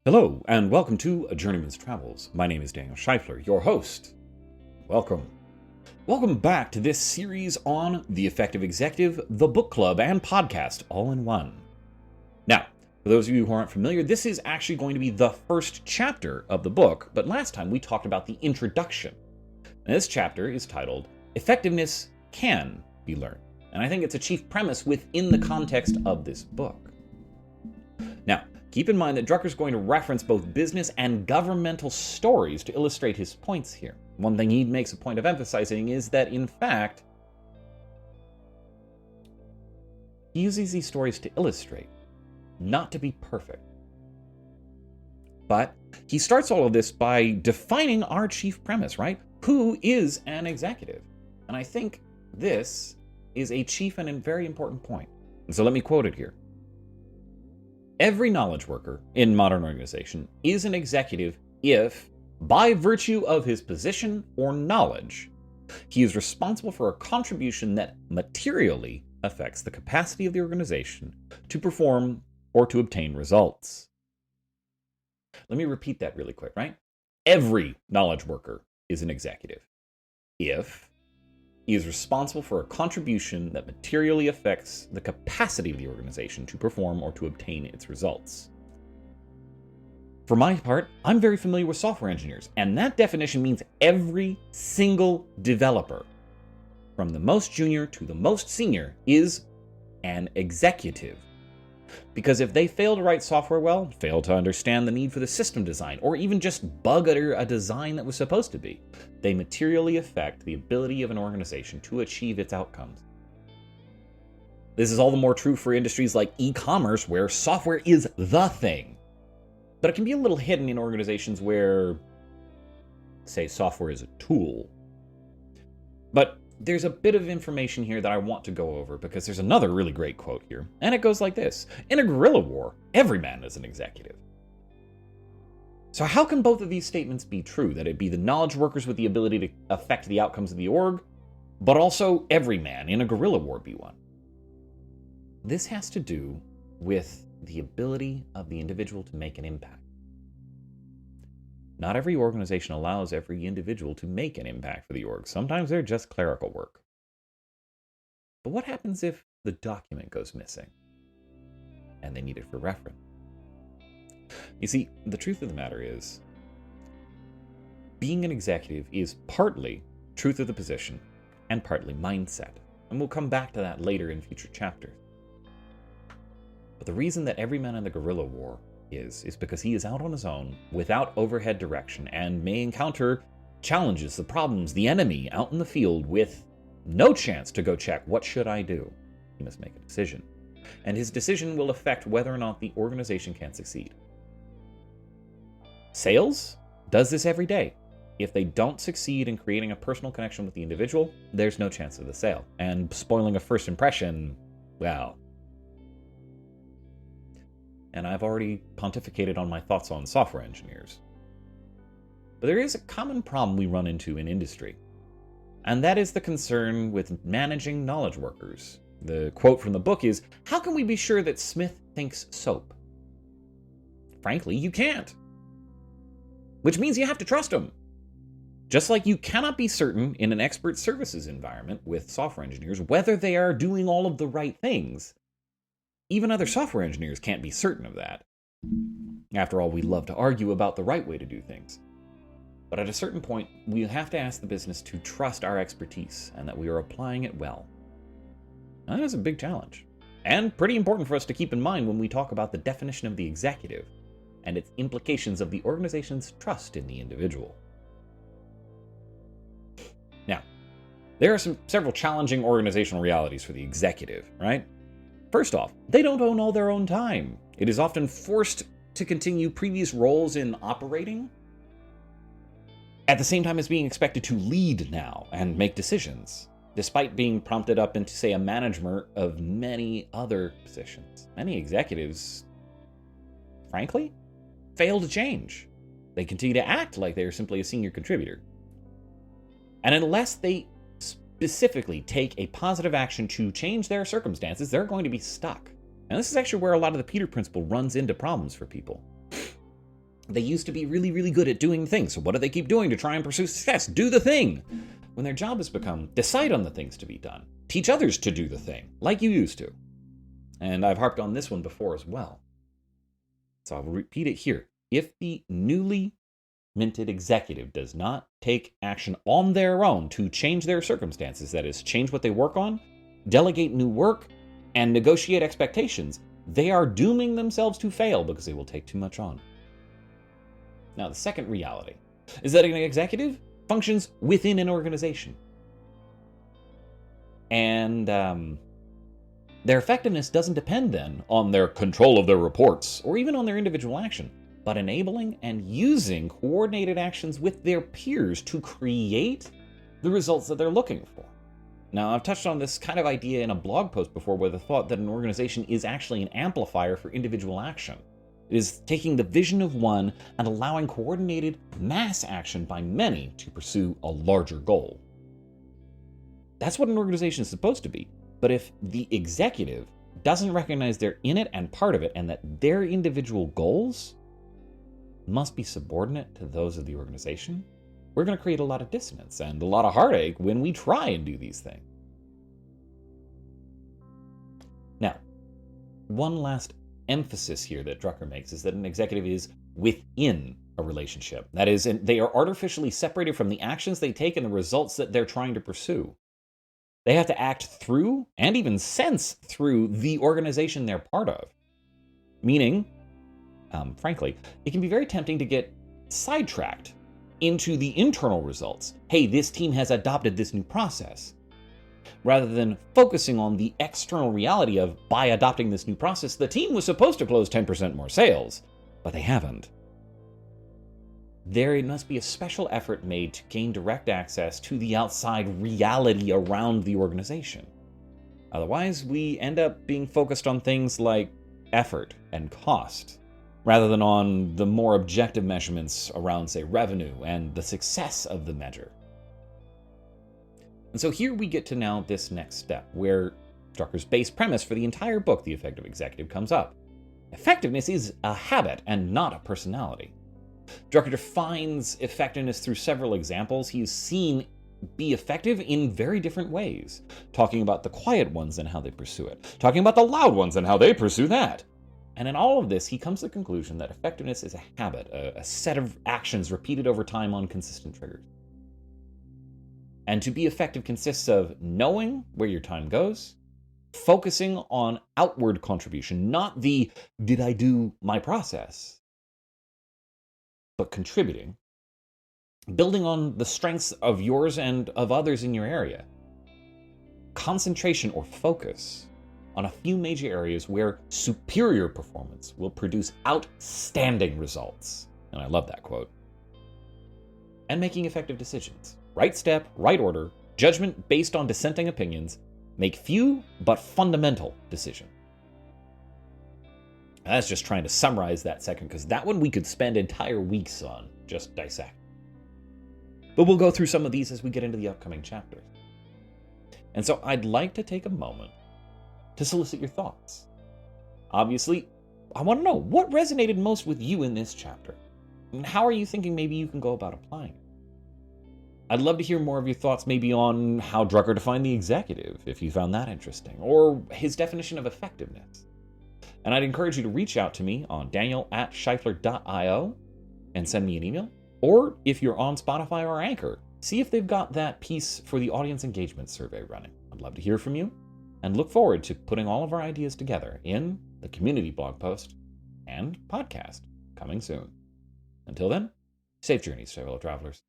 Hello, and welcome to A Journeyman's Travels. My name is Daniel Scheifler, your host. Welcome. Welcome back to this series on The Effective Executive, the book club, and podcast all in one. Now, for those of you who aren't familiar, this is actually going to be the first chapter of the book, but last time we talked about the introduction. And this chapter is titled, Effectiveness Can Be Learned. And I think it's a chief premise within the context of this book. Now, keep in mind that Drucker's going to reference both business and governmental stories to illustrate his points here. One thing he makes a point of emphasizing is that, in fact, he uses these stories to illustrate, not to be perfect. But he starts all of this by defining our chief premise, right? Who is an executive? And I think this is a chief and a very important point. And so let me quote it here. Every knowledge worker in modern organization is an executive if, by virtue of his position or knowledge, he is responsible for a contribution that materially affects the capacity of the organization to perform or to obtain results. Let me repeat that really quick, right? Every knowledge worker is an executive if he is responsible for a contribution that materially affects the capacity of the organization to perform or to obtain its results. For my part, I'm very familiar with software engineers, and that definition means every single developer, from the most junior to the most senior, is an executive. Because if they fail to write software well, fail to understand the need for the system design, or even just bug a design that was supposed to be, they materially affect the ability of an organization to achieve its outcomes. This is all the more true for industries like e-commerce, where software is the thing. But it can be a little hidden in organizations where, say, software is a tool. But there's a bit of information here that I want to go over because there's another really great quote here. And it goes like this. In a guerrilla war, every man is an executive. So how can both of these statements be true? That it be the knowledge workers with the ability to affect the outcomes of the org, but also every man in a guerrilla war be one? This has to do with the ability of the individual to make an impact. Not every organization allows every individual to make an impact for the org. Sometimes they're just clerical work. But what happens if the document goes missing and they need it for reference? You see, the truth of the matter is, being an executive is partly truth of the position and partly mindset. And we'll come back to that later in future chapters. But the reason that every man in the guerrilla war is because he is out on his own without overhead direction and may encounter challenges, the problems, the enemy out in the field with no chance to go check, what should I do? He must make a decision. And his decision will affect whether or not the organization can succeed. Sales does this every day. If they don't succeed in creating a personal connection with the individual, there's no chance of the sale. And spoiling a first impression, well. And I've already pontificated on my thoughts on software engineers. But there is a common problem we run into in industry, and that is the concern with managing knowledge workers. The quote from the book is, "How can we be sure that Smith thinks soap?" Frankly, you can't. Which means you have to trust him. Just like you cannot be certain in an expert services environment with software engineers whether they are doing all of the right things. Even other software engineers can't be certain of that. After all, we love to argue about the right way to do things. But at a certain point, we have to ask the business to trust our expertise and that we are applying it well. Now, that is a big challenge, and pretty important for us to keep in mind when we talk about the definition of the executive and its implications of the organization's trust in the individual. Now, there are several challenging organizational realities for the executive, right? First off, they don't own all their own time. It is often forced to continue previous roles in operating, at the same time as being expected to lead now and make decisions, despite being prompted up into, say, a management of many other positions. Many executives, frankly, fail to change. They continue to act like they are simply a senior contributor. And unless they specifically take a positive action to change their circumstances, they're going to be stuck. And this is actually where a lot of the Peter Principle runs into problems for people. They used to be really, really good at doing things. So what do they keep doing to try and pursue success? Do the thing. When their job has become decide on the things to be done. Teach others to do the thing, like you used to. And I've harped on this one before as well. So I'll repeat it here. If the newly minted executive does not take action on their own to change their circumstances, that is, change what they work on, delegate new work, and negotiate expectations, they are dooming themselves to fail because they will take too much on. Now, the second reality is that an executive functions within an organization. And their effectiveness doesn't depend then on their control of their reports or even on their individual action, but enabling and using coordinated actions with their peers to create the results that they're looking for. Now, I've touched on this kind of idea in a blog post before, where the thought that an organization is actually an amplifier for individual action. It is taking the vision of one and allowing coordinated mass action by many to pursue a larger goal. That's what an organization is supposed to be. But if the executive doesn't recognize they're in it and part of it, and that their individual goals must be subordinate to those of the organization, we're going to create a lot of dissonance and a lot of heartache when we try and do these things. Now, one last emphasis here that Drucker makes is that an executive is within a relationship. That is, they are artificially separated from the actions they take and the results that they're trying to pursue. They have to act through and even sense through the organization they're part of. Meaning, frankly, it can be very tempting to get sidetracked into the internal results. Hey, this team has adopted this new process. Rather than focusing on the external reality of, by adopting this new process, the team was supposed to close 10% more sales, but they haven't. There must be a special effort made to gain direct access to the outside reality around the organization. Otherwise, we end up being focused on things like effort and cost, rather than on the more objective measurements around, say, revenue and the success of the measure. And so here we get to now this next step, where Drucker's base premise for the entire book, The Effective Executive, comes up. Effectiveness is a habit and not a personality. Drucker defines effectiveness through several examples he's seen be effective in very different ways, talking about the quiet ones and how they pursue it, talking about the loud ones and how they pursue that. And in all of this, he comes to the conclusion that effectiveness is a habit, a set of actions repeated over time on consistent triggers. And to be effective consists of knowing where your time goes, focusing on outward contribution, not the did I do my process, but contributing, building on the strengths of yours and of others in your area, concentration or focus on a few major areas where superior performance will produce outstanding results. And I love that quote. And making effective decisions. Right step, right order, judgment based on dissenting opinions, make few but fundamental decisions. That's just trying to summarize that second, because that one we could spend entire weeks on, just dissect. But we'll go through some of these as we get into the upcoming chapters. And so I'd like to take a moment to solicit your thoughts. Obviously, I want to know what resonated most with you in this chapter. And how are you thinking maybe you can go about applying it? I'd love to hear more of your thoughts maybe on how Drucker defined the executive, if you found that interesting, or his definition of effectiveness. And I'd encourage you to reach out to me on daniel@scheifler.io and send me an email. Or if you're on Spotify or Anchor, see if they've got that piece for the audience engagement survey running. I'd love to hear from you and look forward to putting all of our ideas together in the community blog post and podcast coming soon. Until then, safe journeys, fellow travelers.